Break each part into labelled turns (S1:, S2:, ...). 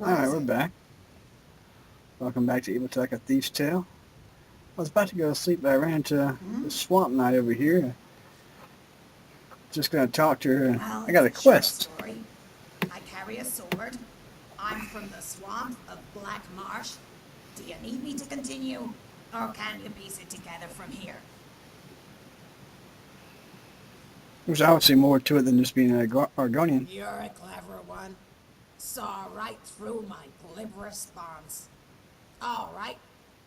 S1: Alright, we're back. Welcome back to Evil Tech, A Thief's Tale. I was about to go to sleep, but I ran into the swamp knight over here. Just gonna talk to her.
S2: Well,
S1: I got a
S2: it's short
S1: quest.
S2: story. I carry a sword. I'm from the swamp of Black Marsh. Do you need me to continue, or can you piece it together from here?
S1: There's obviously more to it than just being an Argonian.
S2: You're a clever one. Saw right through my glib response. All right,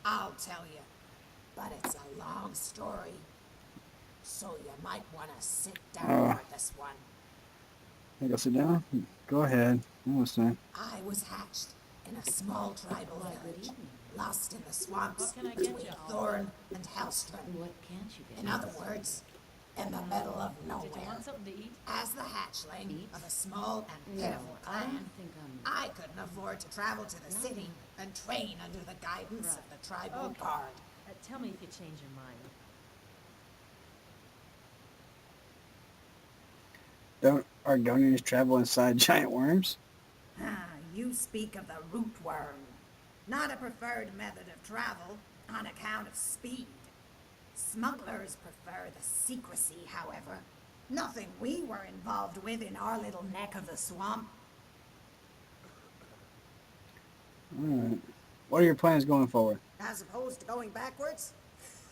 S2: I'll tell you. But it's a long story. So you might want to sit down for this one.
S1: I go sit down? Go ahead. I'm listening.
S2: I was hatched in a small tribal village, lost in the swamps between Thorn and Hellstrom. In other words, in the middle of nowhere. As the hatchling of a small and pitiful clan, I couldn't afford to travel to the city and train under the guidance of the tribal guard.
S3: Tell me if you change your mind.
S1: Don't Argonians travel inside giant worms?
S2: You speak of the rootworm. Not a preferred method of travel on account of speed. Smugglers prefer the secrecy, however. Nothing we were involved with in our little neck of the swamp.
S1: Alright. What are your plans going forward?
S2: As opposed to going backwards?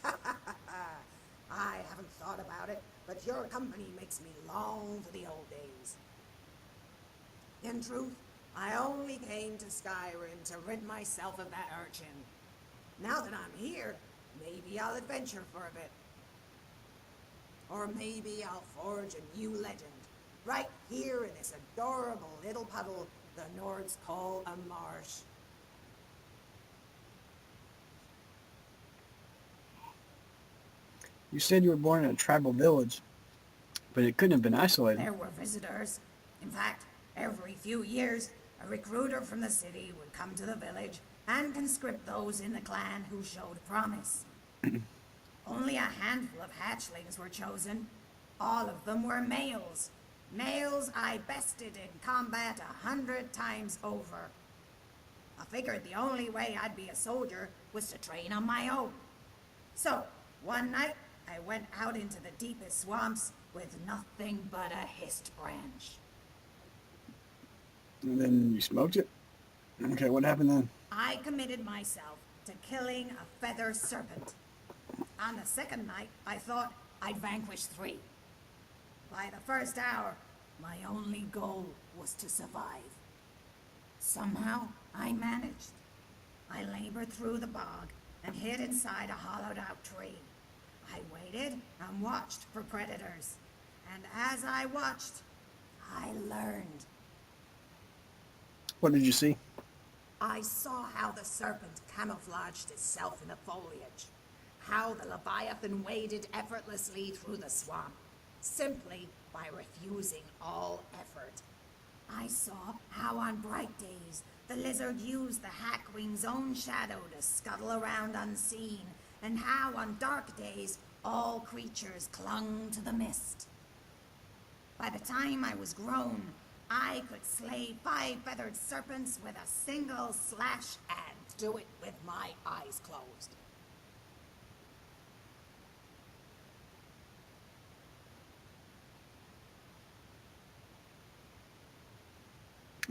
S2: I haven't thought about it, but your company makes me long for the old days. In truth, I only came to Skyrim to rid myself of that urchin. Now that I'm here, maybe I'll adventure for a bit. Or maybe I'll forge a new legend, right here in this adorable little puddle the Nords call a marsh.
S1: You said you were born in a tribal village, but it couldn't have been isolated.
S2: There were visitors. In fact, every few years, a recruiter from the city would come to the village and conscript those in the clan who showed promise. Only a handful of hatchlings were chosen. All of them were males. Males I bested in combat 100 times over. I figured the only way I'd be a soldier was to train on my own. So, one night, I went out into the deepest swamps with nothing but a hist branch.
S1: And then you smoked it? Okay, what happened then?
S2: I committed myself to killing a feather serpent. On the second night, I thought I'd vanquish 3. By the first hour, my only goal was to survive. Somehow, I managed. I labored through the bog and hid inside a hollowed-out tree. I waited and watched for predators. And as I watched, I learned.
S1: What did you see?
S2: I saw how the serpent camouflaged itself in the foliage. How the Leviathan waded effortlessly through the swamp, simply by refusing all effort. I saw how on bright days, the lizard used the Hackwing's own shadow to scuttle around unseen, and how on dark days, all creatures clung to the mist. By the time I was grown, I could slay 5 feathered serpents with a single slash and do it with my eyes closed.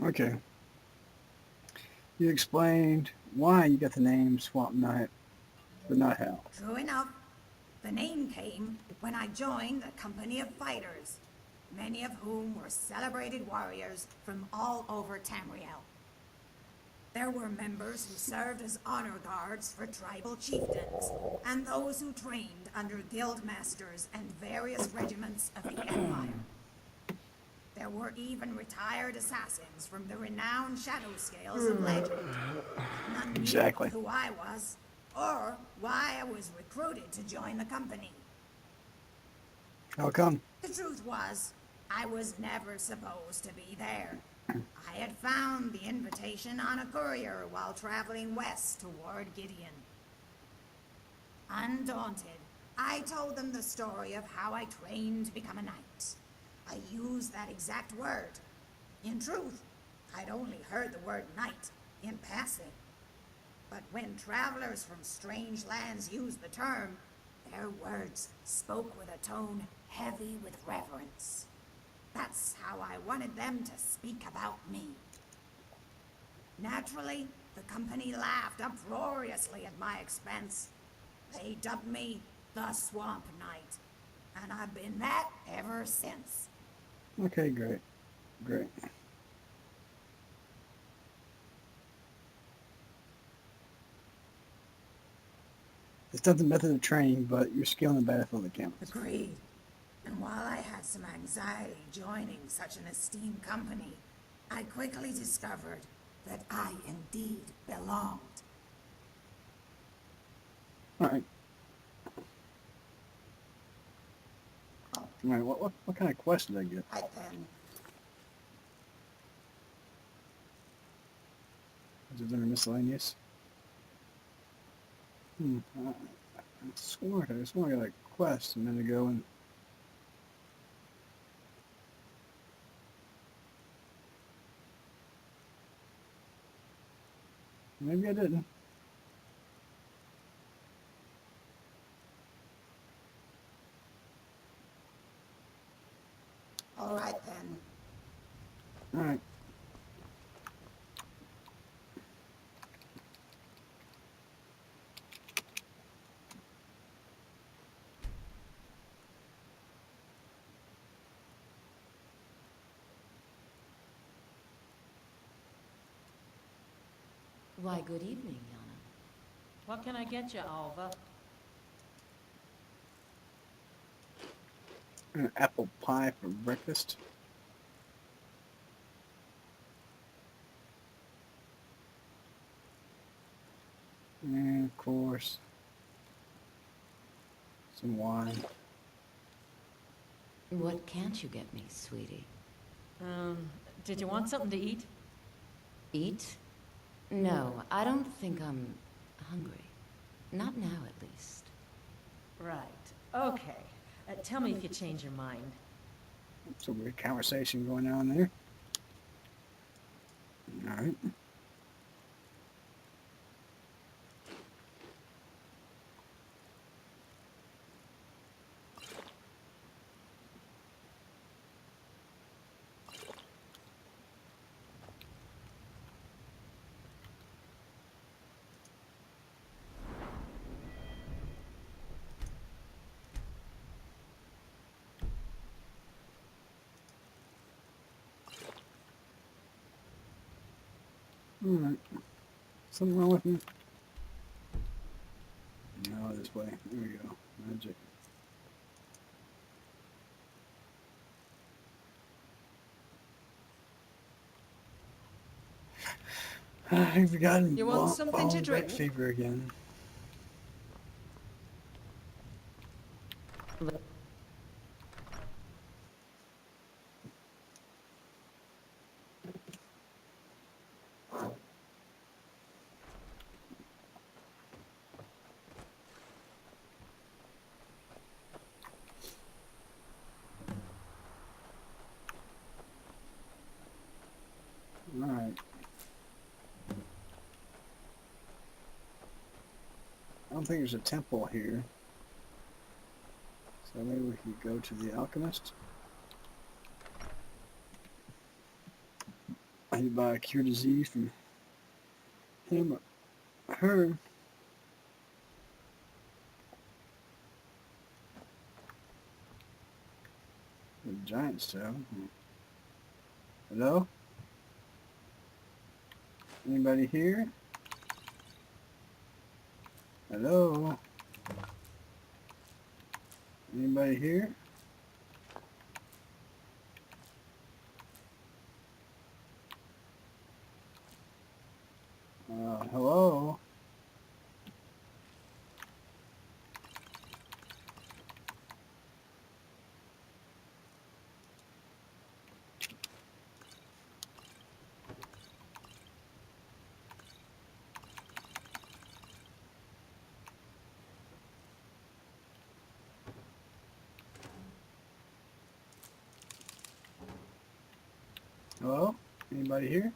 S1: Okay. You explained why you got the name Swamp Knight, but not how.
S2: True enough, the name came when I joined a company of fighters, many of whom were celebrated warriors from all over Tamriel. There were members who served as honor guards for tribal chieftains, and those who trained under guild masters and various regiments of the Empire. There were even retired assassins from the renowned shadow scales of legend. None knew
S1: Exactly.
S2: who I was, or why I was recruited to join the company.
S1: How come?
S2: The truth was, I was never supposed to be there. I had found the invitation on a courier while traveling west toward Gideon. Undaunted, I told them the story of how I trained to become a knight. I used that exact word. In truth, I'd only heard the word night in passing. But when travelers from strange lands used the term, their words spoke with a tone heavy with reverence. That's how I wanted them to speak about me. Naturally, the company laughed uproariously at my expense. They dubbed me the Swamp Knight, and I've been that ever since.
S1: Okay, great. Great. It's not the method of training, but your skill in the battlefield that counts.
S2: Agreed. And while I had some anxiety joining such an esteemed company, I quickly discovered that I indeed belonged.
S1: Alright. Alright, what kind of quest did I get?
S2: I then
S1: Is it under miscellaneous? I swore I got a quest a minute ago and maybe I didn't.
S2: All right then.
S1: Alright.
S3: Why, good evening, Yana. What can I get you, Alva?
S1: An apple pie for breakfast. And of course, some wine.
S4: What can't you get me, sweetie?
S3: Did you want something to eat?
S4: Eat? No, I don't think I'm hungry. Not now, at least.
S3: Right. Okay. Tell me if you change your mind.
S1: It's a weird conversation going on there. Alright. Alright. Something wrong with me? No, this way. There we go. Magic. I've forgotten.
S2: You want something to drink?
S1: Fever again. Alright. I don't think there's a temple here. So maybe we could go to the alchemist. I need to buy a cure disease from him or her. The giant stone. Hello? Anybody here? Hello? Anybody here? Hello? Hello? Anybody here?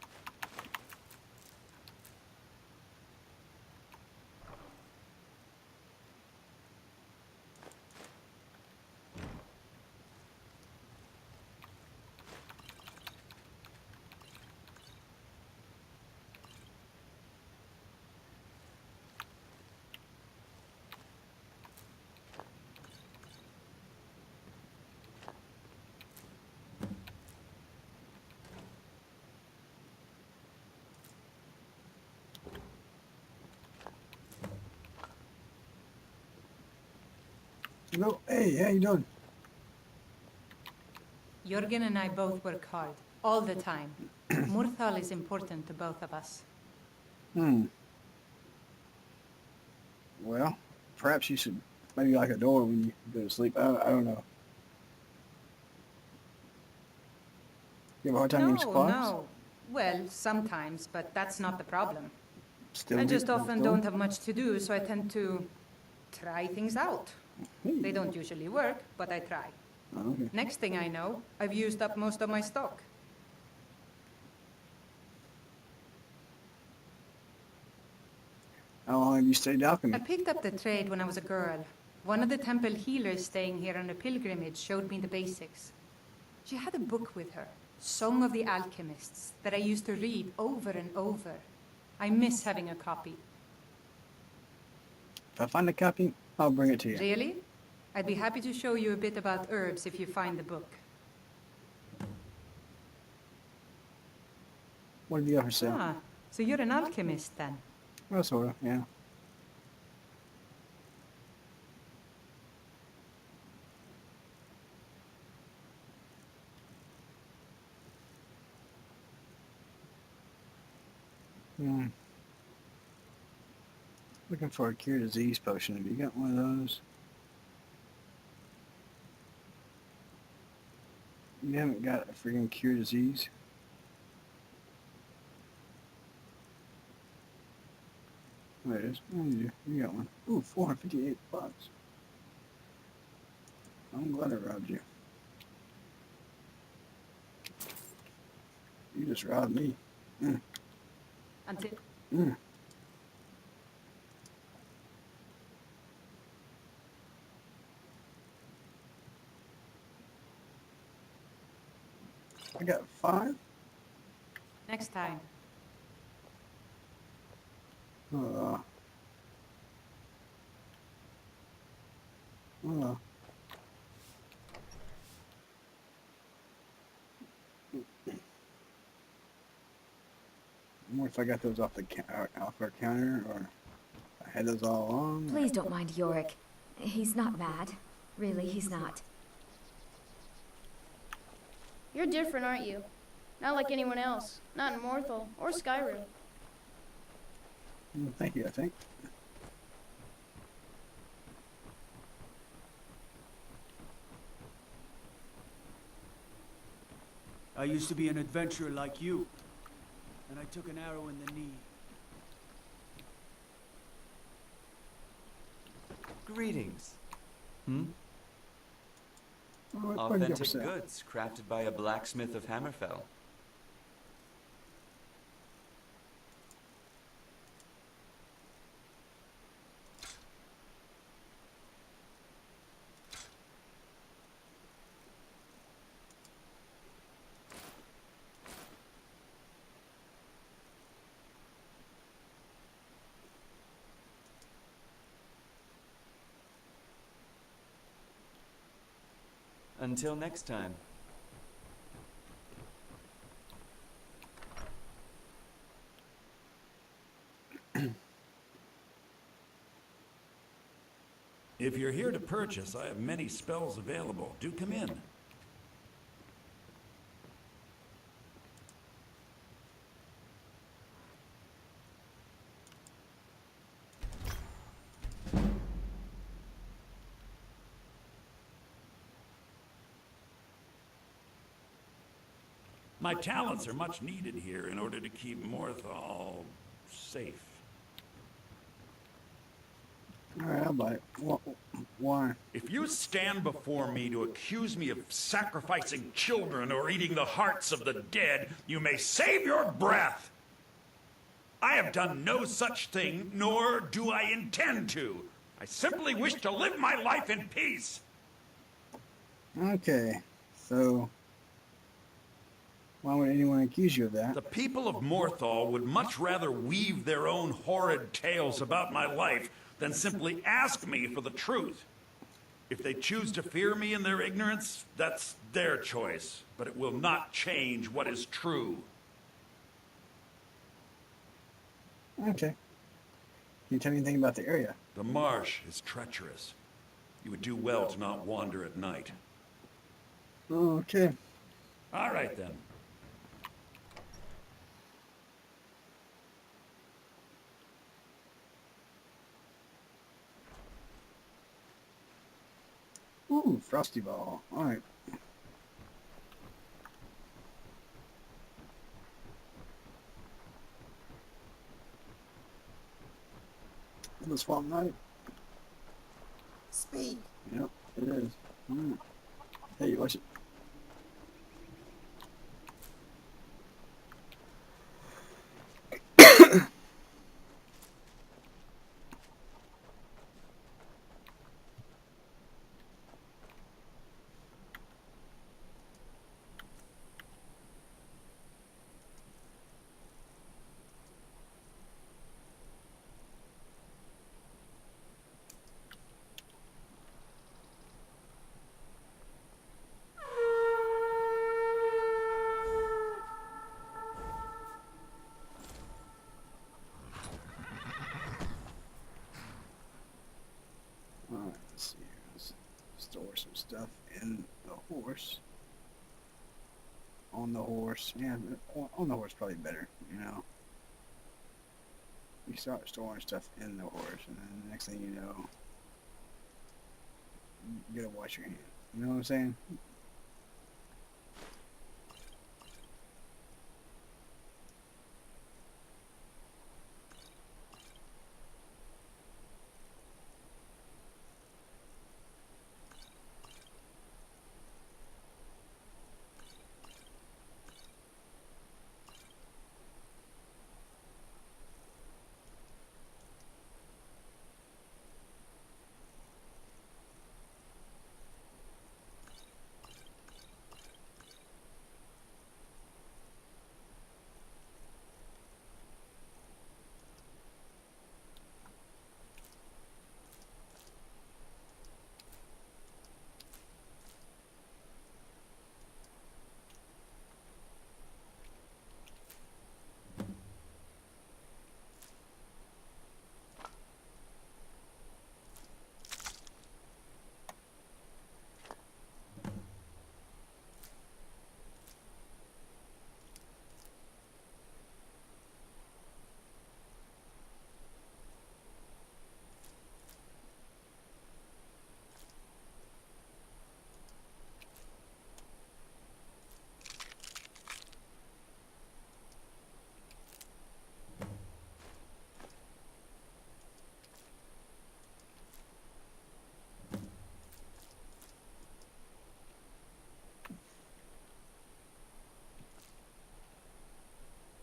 S1: No. Hey, how you doing?
S5: Jürgen and I both work hard, all the time. Murthal is important to both of us.
S1: Well, perhaps you should maybe lock a door when you go to sleep. I don't know. You have a hard time getting supplies?
S5: No. Well, sometimes, but that's not the problem.
S1: Still
S5: I just
S1: get
S5: often
S1: door?
S5: don't have much to do, so I tend to try things out.
S1: Hey.
S5: They don't usually work, but I try.
S1: Oh, okay.
S5: Next thing I know, I've used up most of my stock.
S1: How long have you studied alchemy?
S5: I picked up the trade when I was a girl. One of the temple healers staying here on a pilgrimage showed me the basics. She had a book with her, Song of the Alchemists, that I used to read over and over. I miss having a copy.
S1: If I find a copy, I'll bring it to you.
S5: Really? I'd be happy to show you a bit about herbs if you find the book.
S1: What have you got for sale?
S5: Ah, so you're an alchemist then?
S1: Well, sort of, yeah. Looking for a cure disease potion. Have you got one of those? You haven't got a freaking cure disease? There it is. Oh, you do. You got one. Ooh, 458 bucks. I'm glad I robbed you. You just robbed me.
S5: Until...
S1: I got 5.
S5: Next time.
S1: Uh, What if I got those off the off our counter, or I had those all along?
S6: Please don't mind Yorick. He's not mad. Really, he's not.
S7: You're different, aren't you? Not like anyone else. Not in Morthal or Skyrim.
S1: Thank you, I think.
S8: I used to be an adventurer like you, and I took an arrow in the knee.
S9: Greetings.
S1: What do you got for
S9: Authentic
S1: sale?
S9: goods crafted by a blacksmith of Hammerfell. Until next time.
S10: If you're here to purchase, I have many spells available. Do come in. My talents are much needed here in order to keep Morthal safe.
S1: Alright, I'll buy it. Why?
S10: If you stand before me to accuse me of sacrificing children or eating the hearts of the dead, you may save your breath. I have done no such thing, nor do I intend to. I simply wish to live my life in peace.
S1: Okay, so why would anyone accuse you of that?
S10: The people of Morthal would much rather weave their own horrid tales about my life than simply ask me for the truth. If they choose to fear me in their ignorance, that's their choice, but it will not change what is true.
S1: Okay. Can you tell me anything about the area?
S10: The marsh is treacherous. You would do well to not wander at night.
S1: Okay.
S10: All right, then.
S1: Ooh, Frosty Ball. Alright. The Swamp Knight?
S2: Speak.
S1: Yep, it is. Hey, watch it. Alright, let's see. Let's store some stuff in the horse. On the horse. Yeah, on the horse probably better, you know. You start storing stuff in the horse, and then the next thing you know, you gotta wash your hands. You know what I'm saying?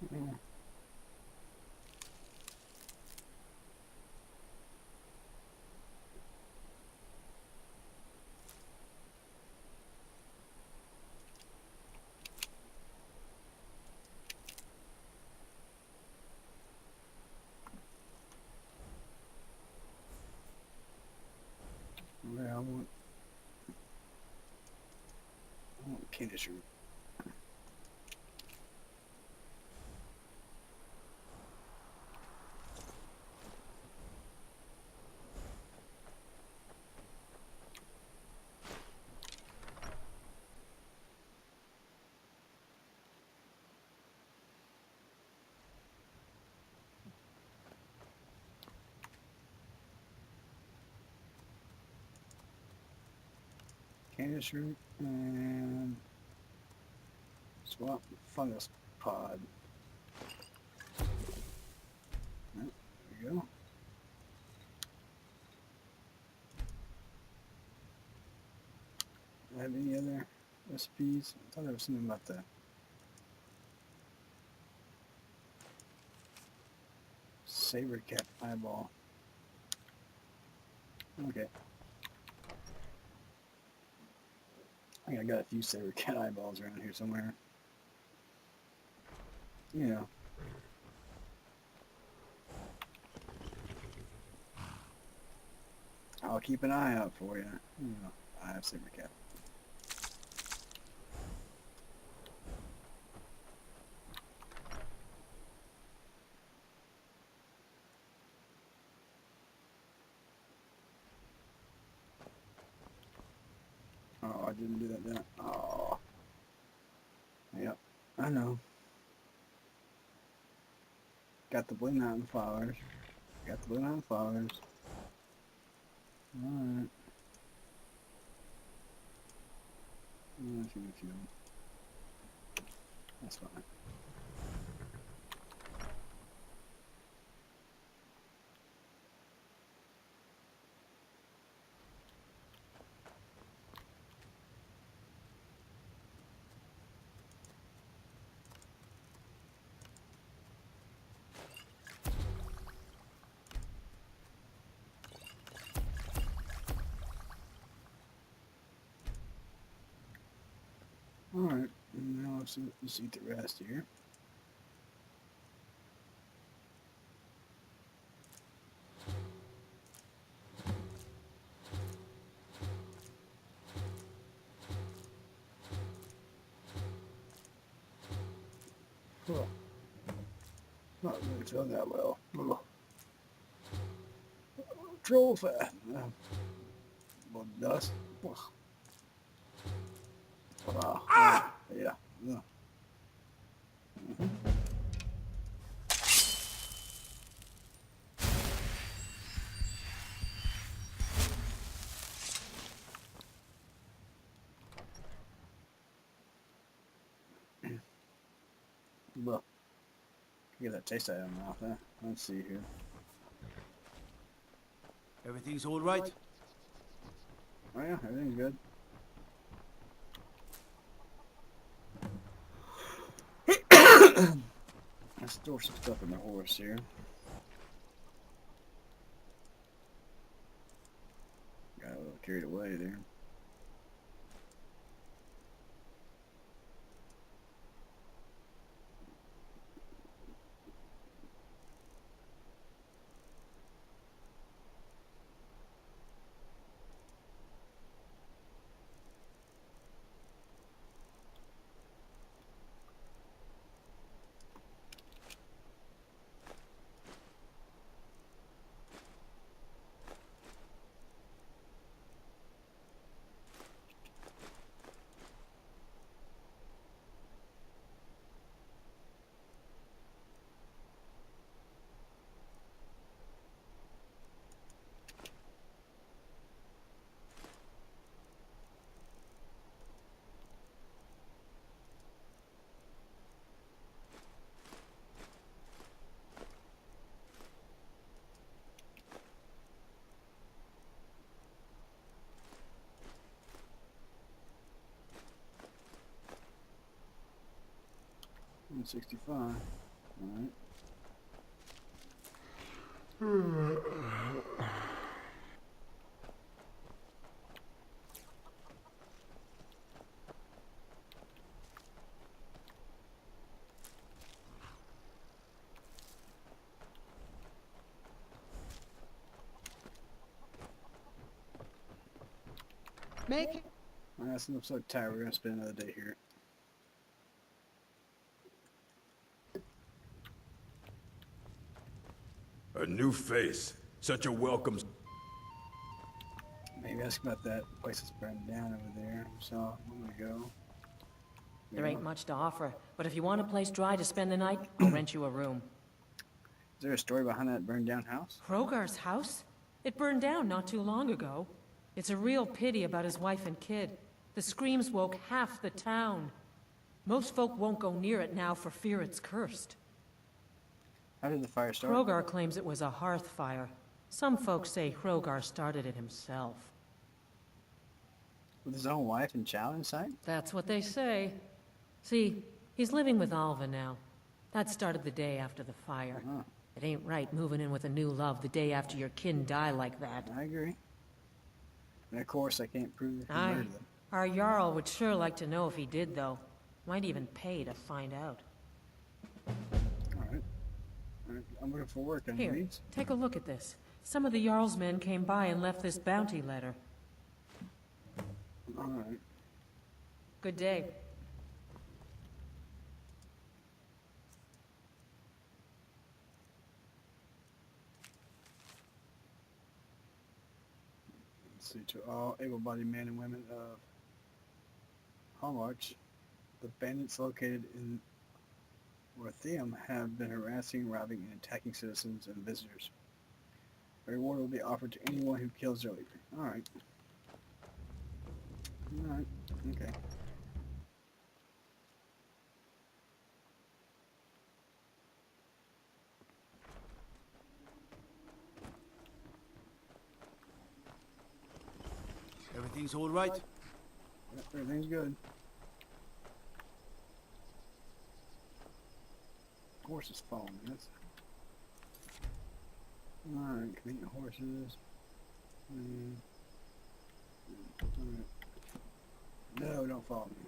S1: Yeah. Yeah, I want Candace root. Candace root and swamp fungus pod. Yep, there we go. Do I have any other recipes? I thought there was something about that. Saber cat eyeball. Okay. I think I got a few saber cat eyeballs around here somewhere. You know. I'll keep an eye out for you. You know, I have saber cat. Oh, I didn't do that, did I? Oh. Yep, I know. Got the Blue Mountain flowers. Got the Blue Mountain flowers. Alright. Let's see what you do. That's fine. Alright, now let's eat the rest here. Oh, not really feeling that well. Oh. Troll fat. Well, dust. Oh. Ah! Yeah. Yeah. Well, get that taste out of my mouth, huh? Let's see here.
S8: Everything's all right?
S1: Oh yeah, everything's good. Let's store some stuff in the horse here. Got a little carried away there. $165. Alright.
S2: Make it.
S1: Alright, so I'm so tired. We're gonna spend another day here.
S10: A new face. Such a welcome.
S1: Maybe ask about that place that's burned down over there. So I'm gonna go.
S3: There ain't much to offer, but if you want a place dry to spend the night, I'll rent you a room.
S1: Is there a story behind that burned down house?
S3: Hrogar's house? It burned down not too long ago. It's a real pity about his wife and kid. The screams woke half the town. Most folk won't go near it now for fear it's cursed.
S1: How did the fire start?
S3: Hrogar claims it was a hearth fire. Some folks say Hrogar started it himself.
S1: With his own wife and child in sight?
S3: That's what they say. See, he's living with Alva now. That started the day after the fire.
S1: Uh-huh.
S3: It ain't right moving in with a new love the day after your kin die like that.
S1: I agree. And of course, I can't prove he
S3: Aye.
S1: murdered them.
S3: Our Jarl would sure like to know if he did, though. Might even pay to find out.
S1: Alright. I'm looking for work. Any
S3: Here,
S1: leads?
S3: take a look at this. Some of the Jarl's men came by and left this bounty letter.
S1: Alright.
S3: Good day.
S1: Let's see, to all able-bodied men and women of Hallmarch, the bandits located in Orthium have been harassing, robbing, and attacking citizens and visitors. A reward will be offered to anyone who kills their leader. Alright. Alright, okay.
S8: Everything's all right?
S1: Yep, everything's good. Horse is falling, yes. Alright, can eat horses. Alright. No, don't follow me.